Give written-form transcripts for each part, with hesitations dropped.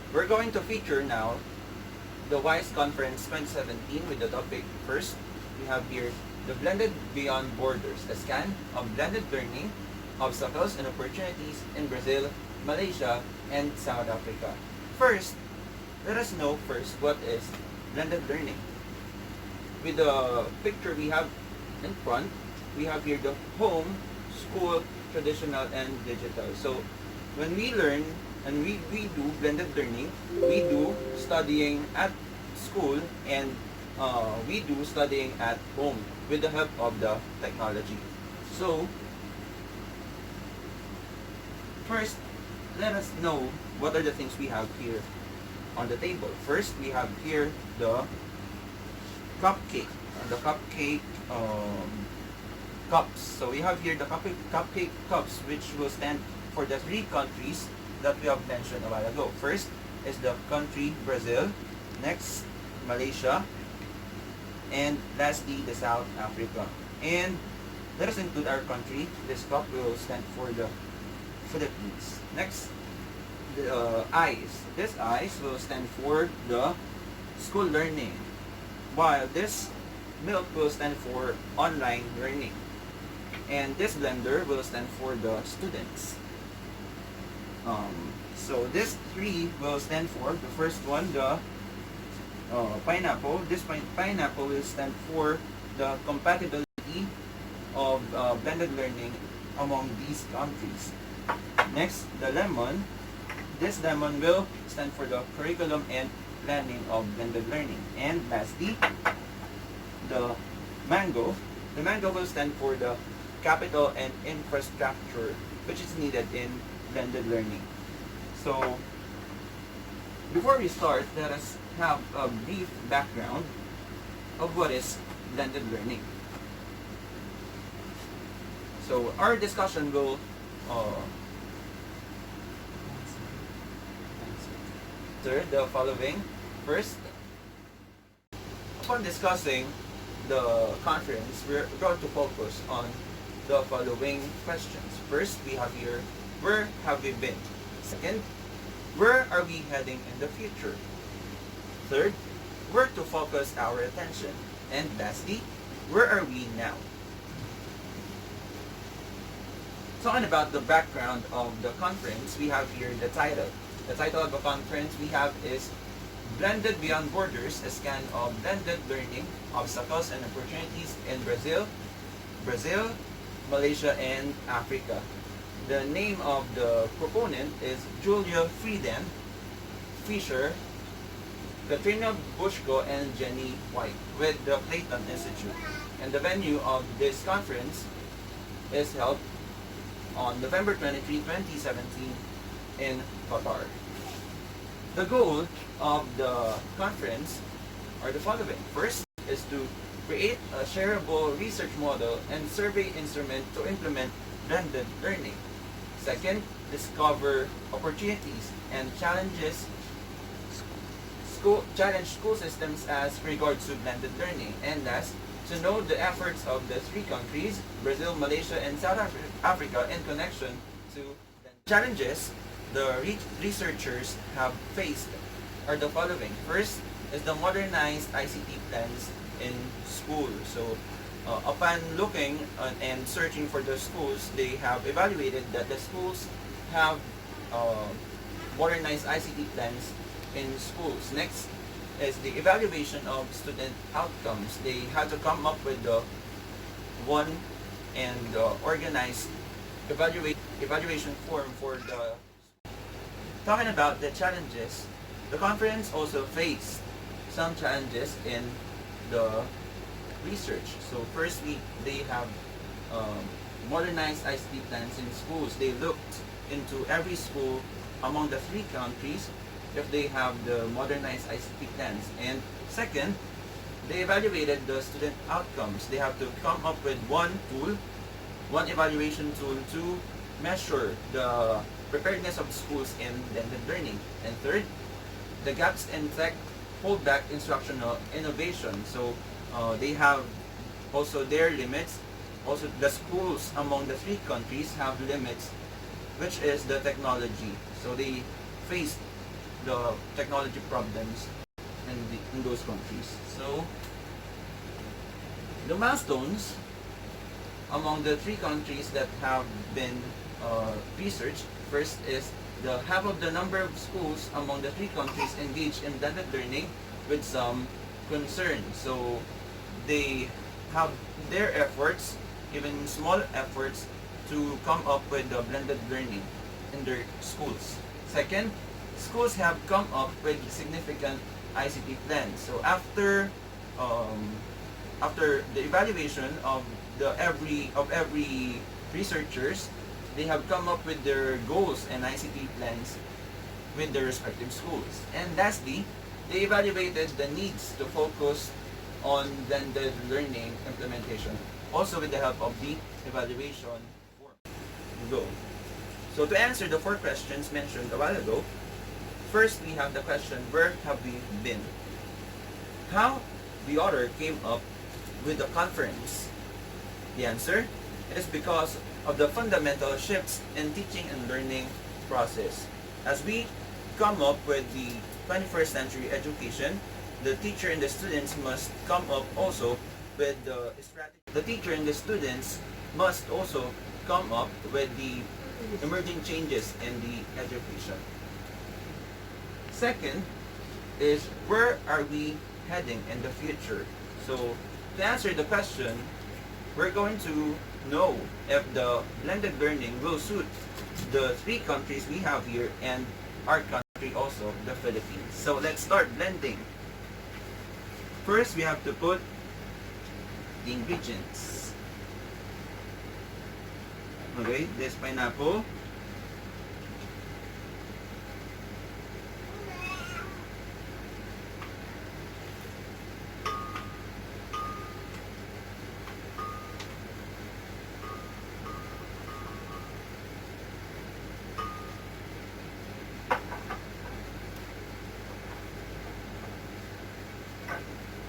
We're going to feature now the WISE Conference 2017 with the topic first. We have here the Blended Beyond Borders, a scan of blended learning, obstacles and opportunities in Brazil, Malaysia, and South Africa. First, let us know first what is blended learning. With the picture we have in front, we have here the home, school, traditional, and digital. So when we learn and we do blended learning, we do studying at school and we do studying at home with the help of the technology. So first, let us know what are the things we have here on the table. First, we have here the cupcake. The cupcake cups. So we have here the cupcake cups, which will stand for the three countries that we have mentioned a while ago. First is the country Brazil, next Malaysia, and lastly the South Africa. And let us include our country. This cup will stand for the Philippines. Next, the eyes. This eyes will stand for the school learning, while this milk will stand for online learning, and this blender will stand for the students. So this three will stand for the first one, the pineapple. This pineapple will stand for the compatibility of blended learning among these countries. Next, the lemon. This lemon will stand for the curriculum and planning of blended learning. And lastly, the mango. The mango will stand for the capital and infrastructure which is needed in blended learning. So before we start, let us have a brief background of what is blended learning. So our discussion will answer the following. First, upon discussing the conference, we're going to focus on the following questions. First, we have here, where have we been? Second, where are we heading in the future? Third, where to focus our attention? And lastly, where are we now? Talking about the background of the conference, we have here the title. The title of the conference we have is Blended Beyond Borders, a scan of blended learning, obstacles and opportunities in Brazil, Malaysia, and Africa. The name of the proponent is Julia Frieden, Fisher, Katrina Bushko, and Jenny White with the Clayton Institute. And the venue of this conference is held on November 23, 2017 in Qatar. The goal of the conference are the following. First is to create a shareable research model and survey instrument to implement blended learning. Second, discover opportunities and challenges school systems as regards to blended learning. And last, to know the efforts of the three countries, Brazil, Malaysia, and South Africa in connection to challenges the researchers have faced are the following. First is the modernized ICT plans in school. So upon looking and searching for the schools, they have evaluated that the schools have modernized ICT plans in schools. Next is the evaluation of student outcomes. They had to come up with the one and organized evaluation form for the. Talking about the challenges, the conference also faced some challenges in the research. So firstly, they have modernized ICT plans in schools. They looked into every school among the three countries if they have the modernized ICT plans. And second, they evaluated the student outcomes. They have to come up with one tool, one evaluation tool to measure the preparedness of schools in blended learning. And third, the gaps in tech hold back instructional innovation. So they have also their limits. Also, the schools among the three countries have limits, which is the technology. So they faced the technology problems in those countries. So the milestones among the three countries that have been researched, first is the half of the number of schools among the three countries engaged in blended learning with some concern. So they have their efforts, even small efforts, to come up with the blended learning in their schools. Second, schools have come up with significant ICT plans. So after the evaluation of every researchers, they have come up with their goals and ICT plans with their respective schools. And lastly, they evaluated the needs to focus on blended learning implementation, also with the help of the evaluation form. Go. So to answer the 4 questions mentioned a while ago, first we have the question, where have we been? How the author came up with the conference? The answer is because of the fundamental shifts in teaching and learning process. As we come up with the 21st century education, the teacher and the students must come up also with the strategy. The teacher and the students must also come up with the emerging changes in the education. Second is, where are we heading in the future? So to answer the question, we're going to know if the blended learning will suit the 3 countries we have here and our country also, the Philippines. So let's start blending. First, we have to put the ingredients. Okay, this pineapple.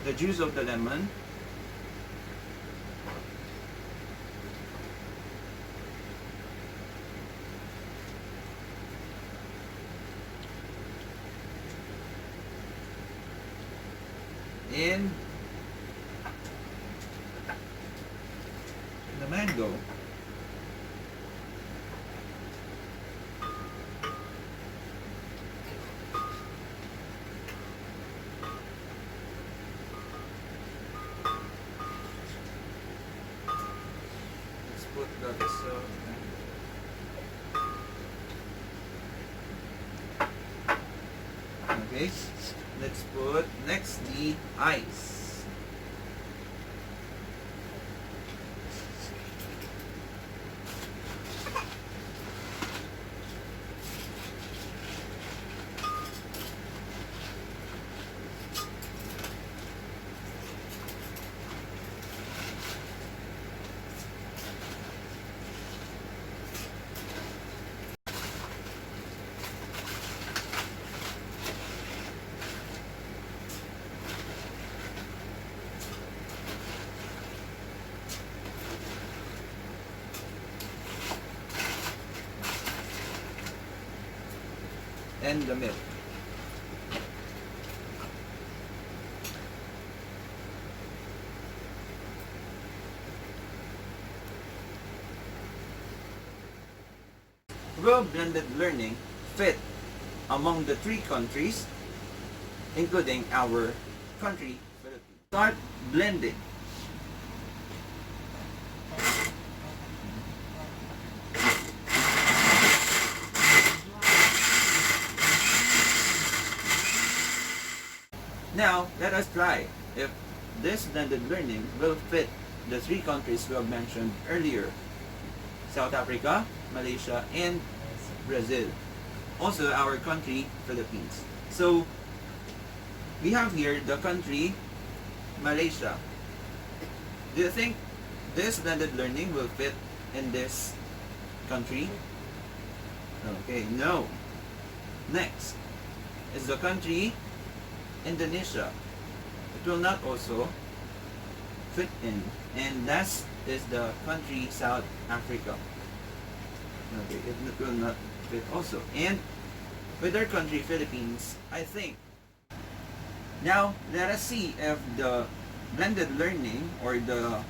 The juice of the lemon. And the mango. Put the okay, let's put next the ice. And the milk. Will blended learning fit among the 3 countries, including our country, Philippines? Start blending. Now, let us try if this blended learning will fit the 3 countries we have mentioned earlier: South Africa, Malaysia, and Brazil. Also our country, Philippines. So, we have here the country, Malaysia. Do you think this blended learning will fit in this country? Okay, no. Next is the country, Indonesia. It will not also fit in. And last is the country, South Africa. Okay, it will not fit also. And with our country, Philippines, I think. Now, let us see if the blended learning or the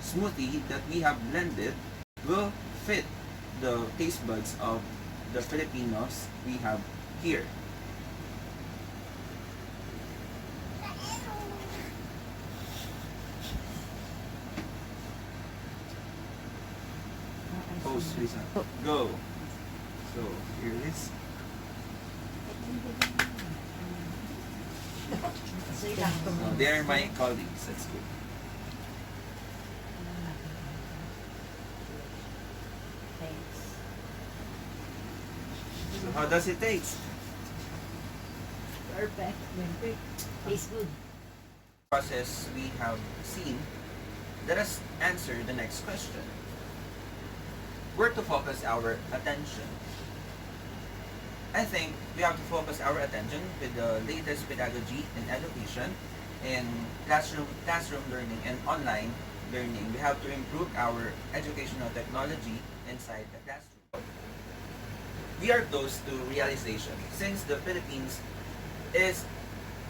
smoothie that we have blended will fit the taste buds of the Filipinos we have here. Post, Lisa. Go. So, here it is. So, they are my colleagues. That's good. Thanks. So, how does it taste? Perfect. Tastes good. Process we have seen, let us answer the next question. Where to focus our attention? I think we have to focus our attention with the latest pedagogy in education, in classroom learning and online learning. We have to improve our educational technology inside the classroom. We are close to realization since the Philippines is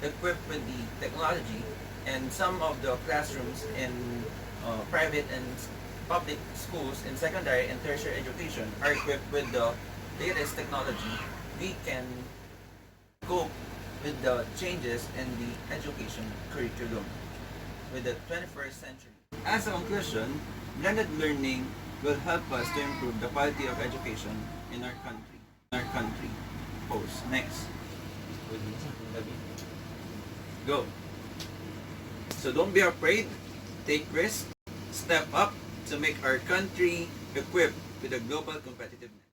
equipped with the technology, and some of the classrooms in private and public schools in secondary and tertiary education are equipped with the latest technology. We can cope with the changes in the education curriculum with the 21st century. As a conclusion, blended learning will help us to improve the quality of education in our country. Post. Next. Go. So don't be afraid. Take risks. Step up to make our country equipped with a global competitiveness.